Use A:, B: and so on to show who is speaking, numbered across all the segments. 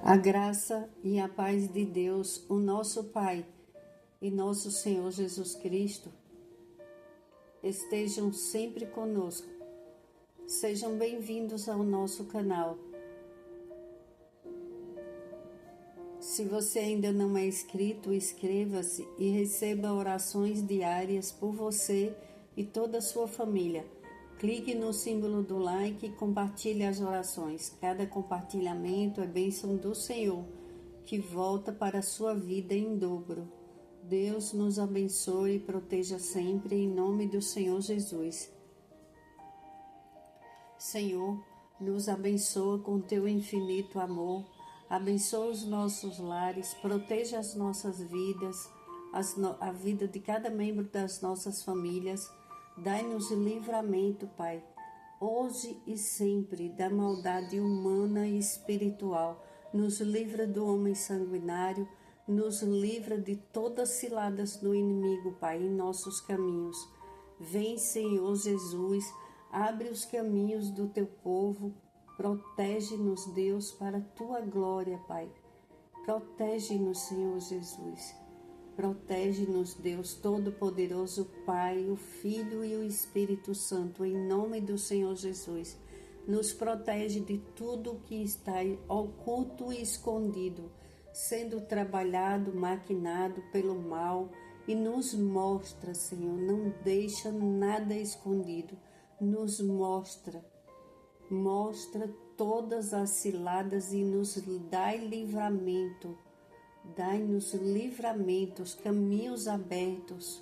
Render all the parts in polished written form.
A: A graça e a paz de Deus, o nosso Pai e nosso Senhor Jesus Cristo, estejam sempre conosco. Sejam bem-vindos ao nosso canal. Se você ainda não é inscrito, inscreva-se e receba orações diárias por você e toda a sua família. Clique no símbolo do like e compartilhe as orações. Cada compartilhamento é bênção do Senhor, que volta para a sua vida em dobro. Deus nos abençoe e proteja sempre, em nome do Senhor Jesus. Senhor, nos abençoa com teu infinito amor. Abençoa os nossos lares, proteja as nossas vidas, a vida de cada membro das nossas famílias. Dai-nos livramento, Pai, hoje e sempre, da maldade humana e espiritual. Nos livra do homem sanguinário, nos livra de todas as ciladas do inimigo, Pai, em nossos caminhos. Vem, Senhor Jesus, abre os caminhos do teu povo, protege-nos, Deus, para a tua glória, Pai. Protege-nos, Senhor Jesus. Protege-nos, Deus Todo-Poderoso, Pai, o Filho e o Espírito Santo, em nome do Senhor Jesus. Nos protege de tudo que está oculto e escondido, sendo trabalhado, maquinado pelo mal, e nos mostra, Senhor, não deixa nada escondido, nos mostra todas as ciladas e nos dai livramento. Dai-nos livramentos, caminhos abertos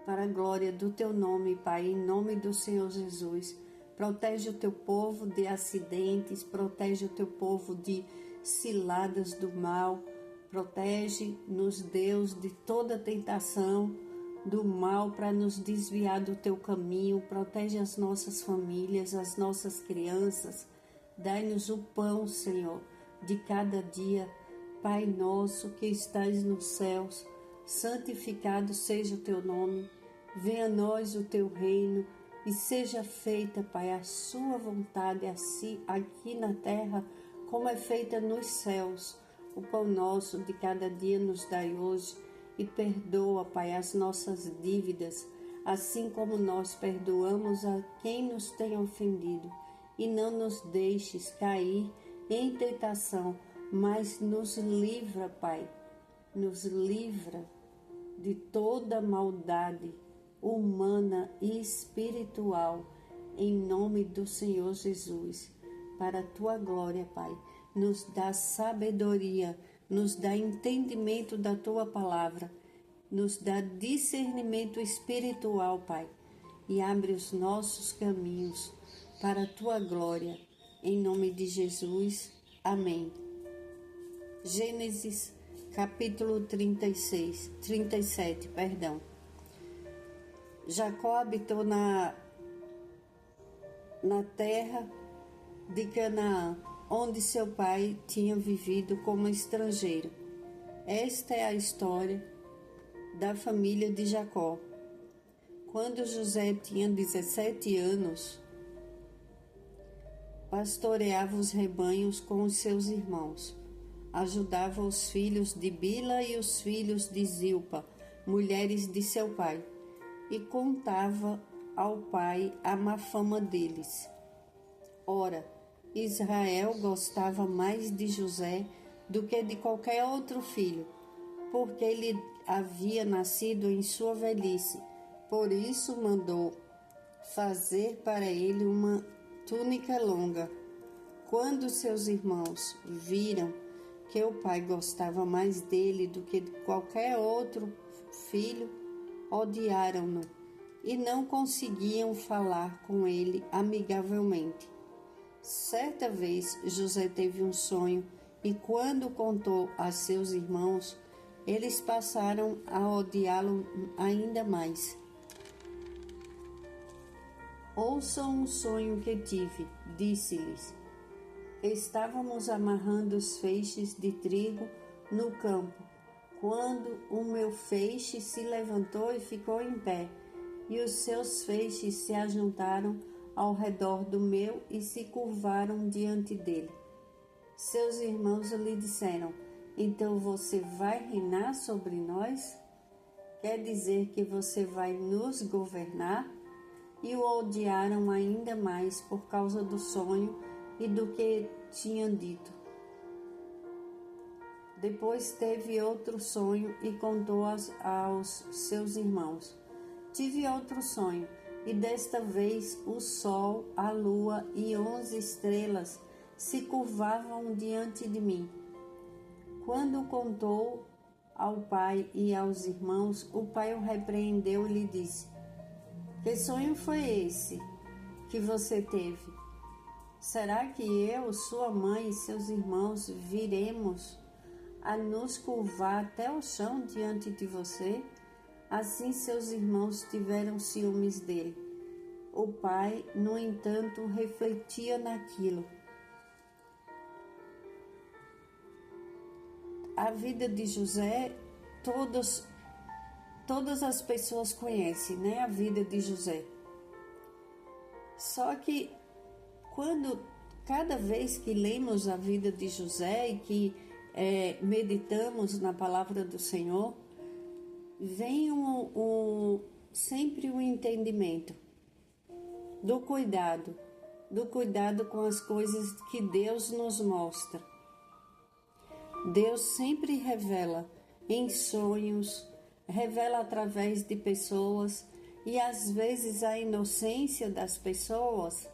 A: para a glória do teu nome, Pai, em nome do Senhor Jesus. Protege o teu povo de acidentes, protege o teu povo de ciladas do mal, protege-nos, Deus, de toda tentação do mal para nos desviar do teu caminho. Protege as nossas famílias, as nossas crianças. Dai-nos o pão, Senhor, de cada dia. Pai nosso que estás nos céus, santificado seja o teu nome. Venha a nós o teu reino e seja feita, Pai, a sua vontade, assim aqui na terra, como é feita nos céus. O pão nosso de cada dia nos dai hoje e perdoa, Pai, as nossas dívidas, assim como nós perdoamos a quem nos tem ofendido. E não nos deixes cair em tentação, mas nos livra, Pai, nos livra de toda maldade humana e espiritual, em nome do Senhor Jesus, para a tua glória, Pai. Nos dá sabedoria, nos dá entendimento da tua palavra, nos dá discernimento espiritual, Pai, e abre os nossos caminhos para a tua glória, em nome de Jesus. Amém. Gênesis capítulo 37. Jacó habitou na terra de Canaã, onde seu pai tinha vivido como estrangeiro. Esta é a história da família de Jacó. Quando José tinha 17 anos, pastoreava os rebanhos com os seus irmãos. Ajudava os filhos de Bila e os filhos de Zilpa, mulheres de seu pai, e contava ao pai a má fama deles. Ora, Israel gostava mais de José do que de qualquer outro filho, porque ele havia nascido em sua velhice. Por isso mandou fazer para ele uma túnica longa. Quando seus irmãos viram que o pai gostava mais dele do que de qualquer outro filho, odiaram-no e não conseguiam falar com ele amigavelmente. Certa vez José teve um sonho e, quando contou a seus irmãos, eles passaram a odiá-lo ainda mais. Ouçam o sonho que tive, disse-lhes. Estávamos amarrando os feixes de trigo no campo, quando o meu feixe se levantou e ficou em pé, e os seus feixes se ajuntaram ao redor do meu e se curvaram diante dele. Seus irmãos lhe disseram: então você vai reinar sobre nós? Quer dizer que você vai nos governar? E o odiaram ainda mais por causa do sonho e do que tinham dito. Depois teve outro sonho e contou aos seus irmãos: tive outro sonho, e desta vez o sol, a lua e 11 estrelas se curvavam diante de mim. Quando contou ao pai e aos irmãos, o pai o repreendeu e lhe disse: que sonho foi esse que você teve? Será que eu, sua mãe e seus irmãos viremos a nos curvar até o chão diante de você? Assim seus irmãos tiveram ciúmes dele. O pai, no entanto, refletia naquilo. A vida de José, todas as pessoas conhecem, né? A vida de José. Só que cada vez que lemos a vida de José e que meditamos na palavra do Senhor, vem sempre o entendimento do cuidado com as coisas que Deus nos mostra. Deus sempre revela em sonhos, revela através de pessoas, e às vezes a inocência das pessoas,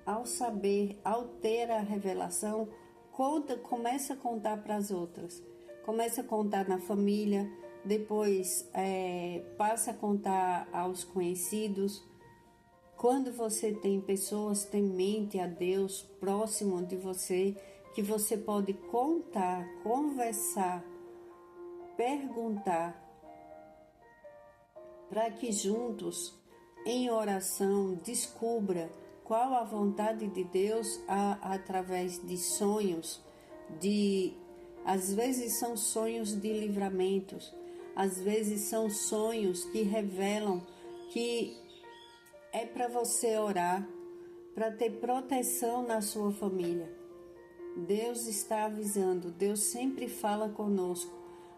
A: ao ter a revelação, começa a contar para as outras, começa a contar na família, depois passa a contar aos conhecidos. Quando você tem pessoas temente a Deus próximo de você, que você pode contar, conversar, perguntar, para que juntos, em oração, descubra qual a vontade de Deus através de sonhos, às vezes são sonhos de livramentos, às vezes são sonhos que revelam que é para você orar, para ter proteção na sua família. Deus está avisando, Deus sempre fala conosco,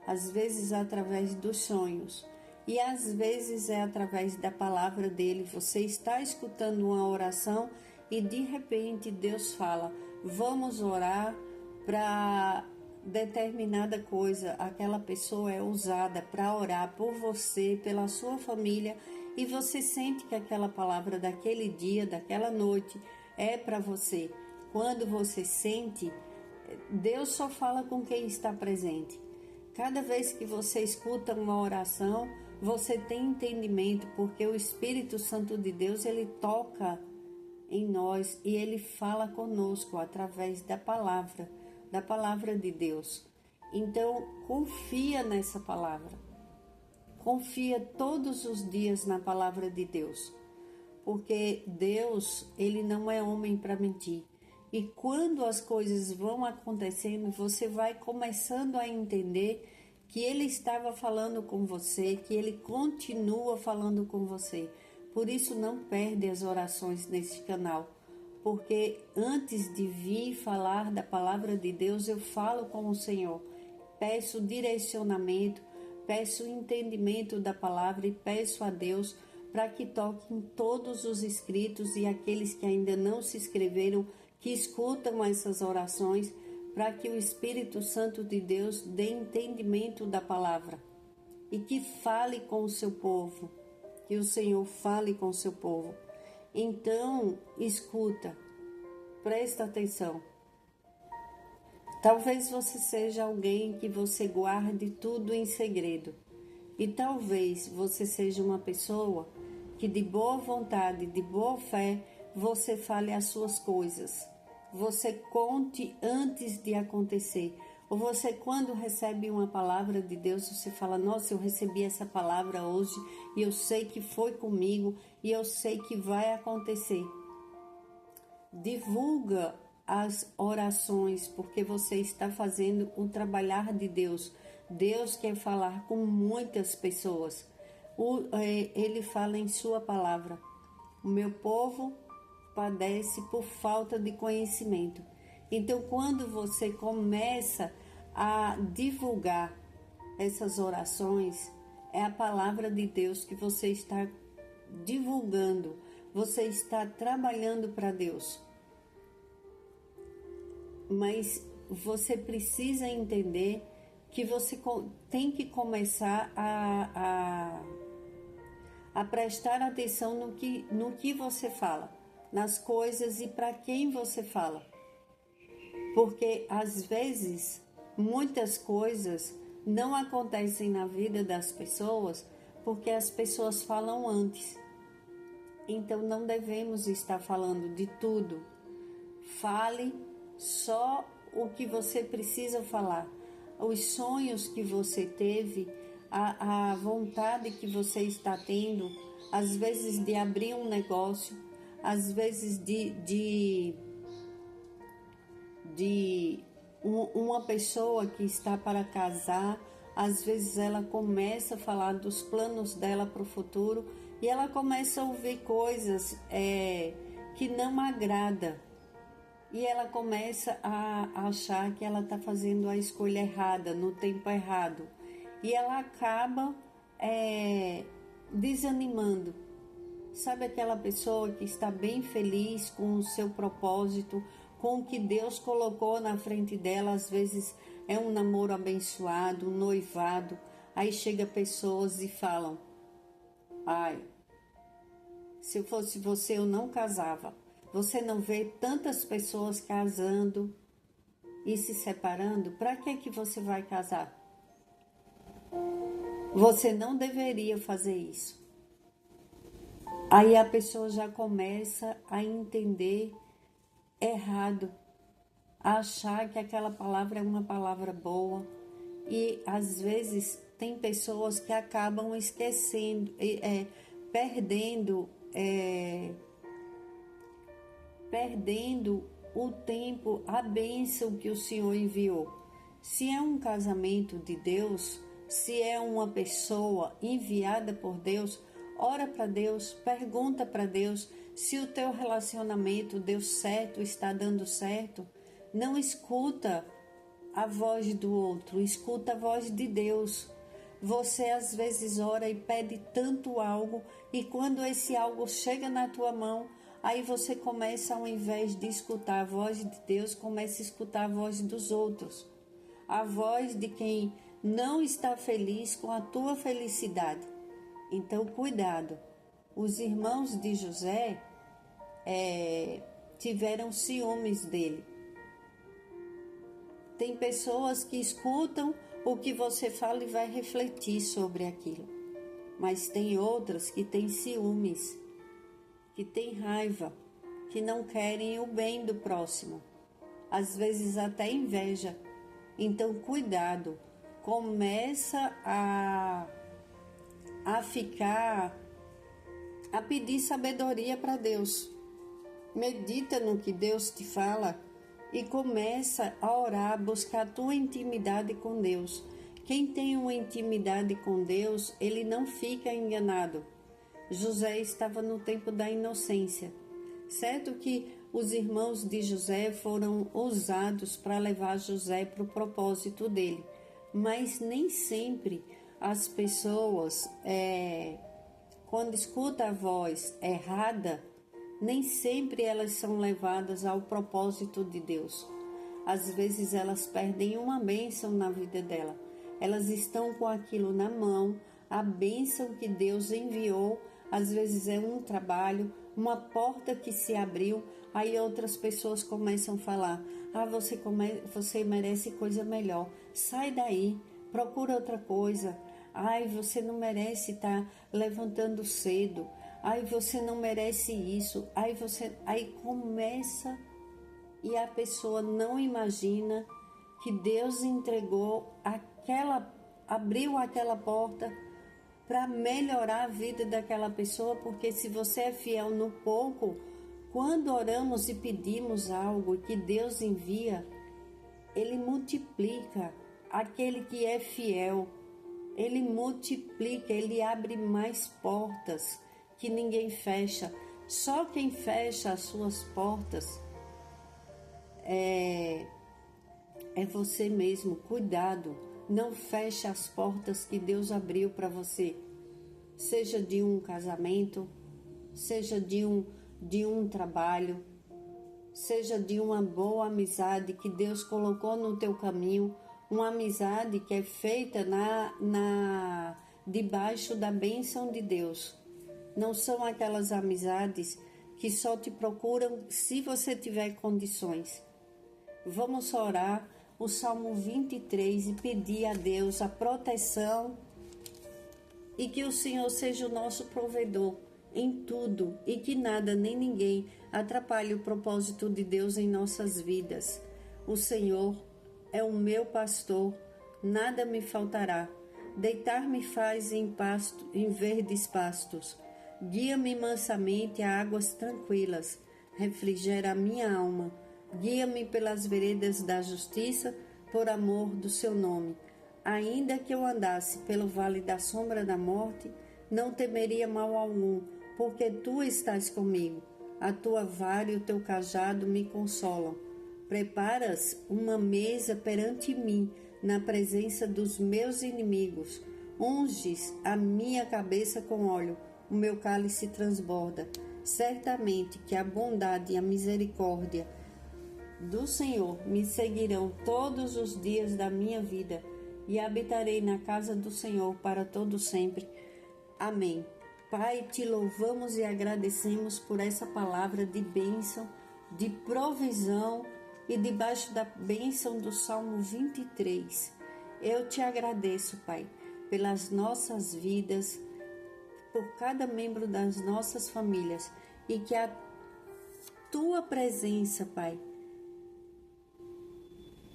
A: às vezes através dos sonhos e às vezes é através da palavra dele. Você está escutando uma oração e de repente Deus fala: vamos orar para determinada coisa. Aquela pessoa é usada para orar por você, pela sua família, e você sente que aquela palavra daquele dia, daquela noite é para você. Quando você sente, Deus só fala com quem está presente. Cada vez que você escuta uma oração, você tem entendimento, porque o Espírito Santo de Deus, ele toca em nós e ele fala conosco através da palavra de Deus. Então, confia nessa palavra. Confia todos os dias na palavra de Deus, porque Deus, ele não é homem para mentir. E quando as coisas vão acontecendo, você vai começando a entender que ele estava falando com você, que ele continua falando com você. Por isso, não perde as orações nesse canal, porque antes de vir falar da palavra de Deus, eu falo com o Senhor, peço direcionamento, peço entendimento da palavra e peço a Deus para que toque em todos os inscritos e aqueles que ainda não se inscreveram, que escutam essas orações, para que o Espírito Santo de Deus dê entendimento da palavra e que fale com o seu povo, que o Senhor fale com o seu povo. Então, escuta, presta atenção. Talvez você seja alguém que você guarde tudo em segredo, e talvez você seja uma pessoa que de boa vontade, de boa fé, você fale as suas coisas. Você conte antes de acontecer. Ou você, quando recebe uma palavra de Deus, você fala: nossa, eu recebi essa palavra hoje e eu sei que foi comigo e eu sei que vai acontecer. Divulga as orações, porque você está fazendo o trabalhar de Deus. Deus quer falar com muitas pessoas. Ele fala em sua palavra: o meu povo padece por falta de conhecimento. Então, quando você começa a divulgar essas orações, é a palavra de Deus que você está divulgando, você está trabalhando para Deus. Mas você precisa entender que você tem que começar a prestar atenção no que você fala, nas coisas e para quem você fala. Porque às vezes muitas coisas não acontecem na vida das pessoas porque as pessoas falam antes. Então não devemos estar falando de tudo. Fale só o que você precisa falar. Os sonhos que você teve, a vontade que você está tendo, às vezes de abrir um negócio, às vezes uma pessoa que está para casar, às vezes ela começa a falar dos planos dela para o futuro e ela começa a ouvir coisas que não agrada. E ela começa a achar que ela está fazendo a escolha errada, no tempo errado. E ela acaba desanimando. Sabe aquela pessoa que está bem feliz com o seu propósito, com o que Deus colocou na frente dela? Às vezes é um namoro abençoado, um noivado. Aí chega pessoas e falam: ai, se eu fosse você eu não casava. Você não vê tantas pessoas casando e se separando? Para que você vai casar? Você não deveria fazer isso. Aí a pessoa já começa a entender errado, a achar que aquela palavra é uma palavra boa. E às vezes tem pessoas que acabam esquecendo, perdendo o tempo, a bênção que o Senhor enviou. Se é um casamento de Deus, se é uma pessoa enviada por Deus, ora para Deus, pergunta para Deus se o teu relacionamento deu certo, está dando certo. Não escuta a voz do outro, escuta a voz de Deus. Você às vezes ora e pede tanto algo e quando esse algo chega na tua mão, aí você começa, ao invés de escutar a voz de Deus, começa a escutar a voz dos outros. A voz de quem não está feliz com a tua felicidade. Então, cuidado. Os irmãos de José tiveram ciúmes dele. Tem pessoas que escutam o que você fala e vai refletir sobre aquilo. Mas tem outras que têm ciúmes, que têm raiva, que não querem o bem do próximo. Às vezes até inveja. Então, cuidado. Começa a pedir sabedoria para Deus. Medita no que Deus te fala e começa a orar, a buscar a tua intimidade com Deus. Quem tem uma intimidade com Deus, ele não fica enganado. José estava no tempo da inocência. Certo que os irmãos de José foram usados para levar José para o propósito dele, mas nem sempre as pessoas, quando escutam a voz errada, nem sempre elas são levadas ao propósito de Deus. Às vezes elas perdem uma bênção na vida dela. Elas estão com aquilo na mão, a bênção que Deus enviou. Às vezes é um trabalho, uma porta que se abriu, aí outras pessoas começam a falar: você merece coisa melhor, sai daí, procura outra coisa. Ai, você não merece estar levantando cedo. Ai, você não merece isso. Aí começa e a pessoa não imagina que Deus abriu aquela porta para melhorar a vida daquela pessoa, porque se você é fiel no pouco, quando oramos e pedimos algo que Deus envia, Ele multiplica. Aquele que é fiel, Ele multiplica, Ele abre mais portas que ninguém fecha. Só quem fecha as suas portas É você mesmo, cuidado. Não feche as portas que Deus abriu para você. Seja de um casamento, seja de um trabalho, seja de uma boa amizade que Deus colocou no teu caminho, uma amizade que é feita debaixo da bênção de Deus. Não são aquelas amizades que só te procuram se você tiver condições. Vamos orar o Salmo 23 e pedir a Deus a proteção e que o Senhor seja o nosso provedor em tudo e que nada nem ninguém atrapalhe o propósito de Deus em nossas vidas. O Senhor é o meu pastor, nada me faltará. Deitar-me faz em verdes pastos. Guia-me mansamente a águas tranquilas. Refrigera a minha alma. Guia-me pelas veredas da justiça, por amor do seu nome. Ainda que eu andasse pelo vale da sombra da morte, não temeria mal algum, porque tu estás comigo. A tua vara e o teu cajado me consolam. Preparas uma mesa perante mim, na presença dos meus inimigos. Unges a minha cabeça com óleo, o meu cálice transborda. Certamente que a bondade e a misericórdia do Senhor me seguirão todos os dias da minha vida, e habitarei na casa do Senhor para todo sempre. Amém. Pai, te louvamos e agradecemos por essa palavra de bênção, de provisão e debaixo da bênção do Salmo 23. Eu te agradeço, Pai, pelas nossas vidas, por cada membro das nossas famílias, e que a tua presença, Pai,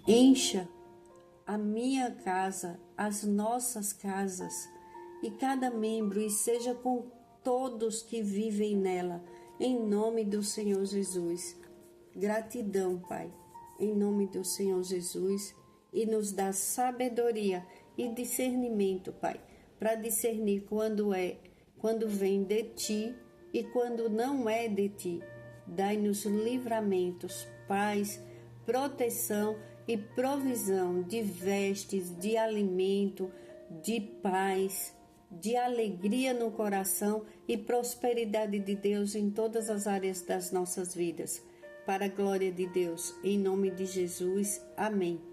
A: encha a minha casa, as nossas casas e cada membro, e seja com todos que vivem nela, em nome do Senhor Jesus. Gratidão, Pai, em nome do Senhor Jesus, e nos dá sabedoria e discernimento, Pai, para discernir quando vem de Ti e quando não é de Ti. Dai-nos livramentos, paz, proteção e provisão de vestes, de alimento, de paz, de alegria no coração e prosperidade de Deus em todas as áreas das nossas vidas. Para a glória de Deus, em nome de Jesus. Amém.